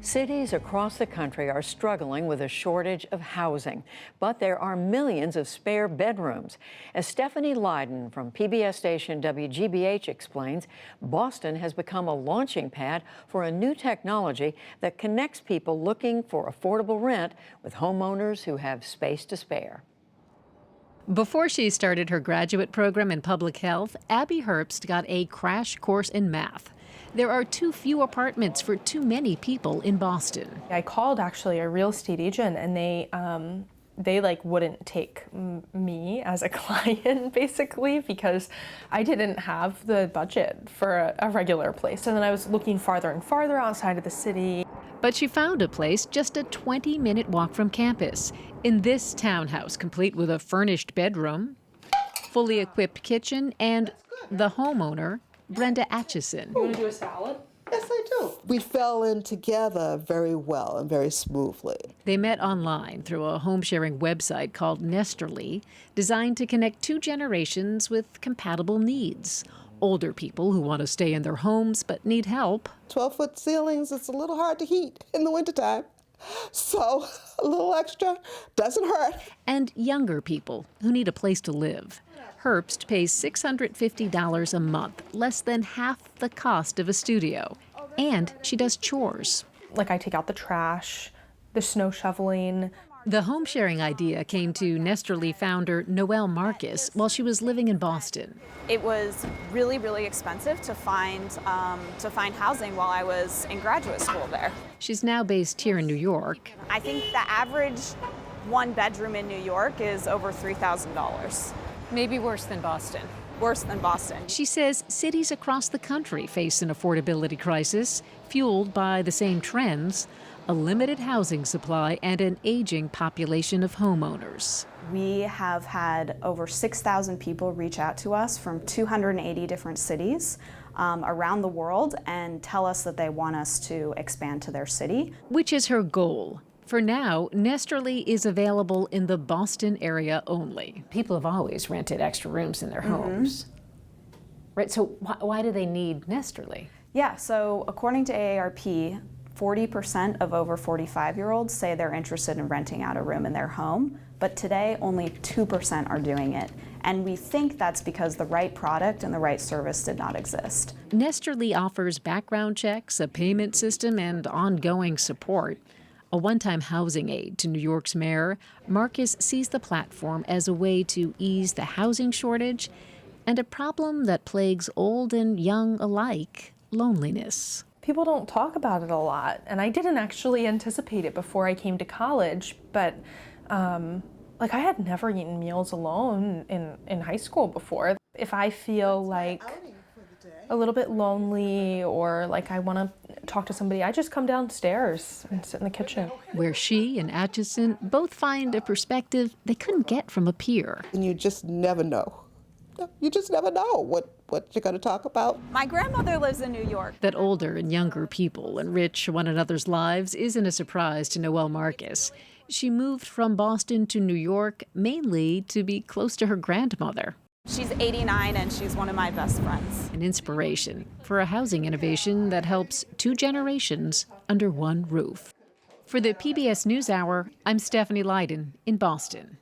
Cities across the country are struggling with a shortage of housing, but there are millions of spare bedrooms. As Stephanie Lydon from PBS station WGBH explains, Boston has become a launching pad for a new technology that connects people looking for affordable rent with homeowners who have space to spare. Before she started her graduate program in public health, Abby Herbst got a crash course in math. There are too few apartments for too many people in Boston. I called actually a real estate agent, and they wouldn't take me as a client basically because I didn't have the budget for a regular place. And then I was looking farther and farther outside of the city. But she found a place just a 20-minute walk from campus. In this townhouse, complete with a furnished bedroom, fully equipped kitchen, and the homeowner, Brenda Atchison. You want to do a salad? Yes, I do. We fell in together very well and very smoothly. They met online through a home-sharing website called Nesterly, designed to connect two generations with compatible needs. Older people who want to stay in their homes but need help. 12-foot ceilings, it's a little hard to heat in the wintertime. So a little extra doesn't hurt. And younger people who need a place to live. Herbst pays $650 a month, less than half the cost of a studio. And she does chores. Like I take out the trash, the snow shoveling. The home sharing idea came to Nesterly founder Noelle Marcus while she was living in Boston. It was really, really expensive to find housing while I was in graduate school there. She's now based here in New York. I think the average one bedroom in New York is over $3,000. Maybe worse than Boston. Worse than Boston. She says cities across the country face an affordability crisis fueled by the same trends, a limited housing supply and an aging population of homeowners. We have had over 6,000 people reach out to us from 280 different cities around the world and tell us that they want us to expand to their city. Which is her goal. For now, Nesterly is available in the Boston area only. People have always rented extra rooms in their homes. Right, so why do they need Nesterly? Yeah, so according to AARP, 40% of over 45-year-olds say they're interested in renting out a room in their home, but today only 2% are doing it. And we think that's because the right product and the right service did not exist. Nesterly offers background checks, a payment system, and ongoing support. A one-time housing aid to New York's mayor, Marcus sees the platform as a way to ease the housing shortage and a problem that plagues old and young alike, loneliness. People don't talk about it a lot, and I didn't actually anticipate it before I came to college, but I had never eaten meals alone in high school before. If I feel like a little bit lonely or like I want to talk to somebody, I just come downstairs and sit in the kitchen. Where she and Atchison both find a perspective they couldn't get from a peer. And you just never know. You just never know what you're going to talk about. My grandmother lives in New York. That older and younger people enrich one another's lives isn't a surprise to Noelle Marcus. She moved from Boston to New York mainly to be close to her grandmother. She's 89 and she's one of my best friends. An inspiration for a housing innovation that helps two generations under one roof. For the PBS NewsHour, I'm Stephanie Lydon in Boston.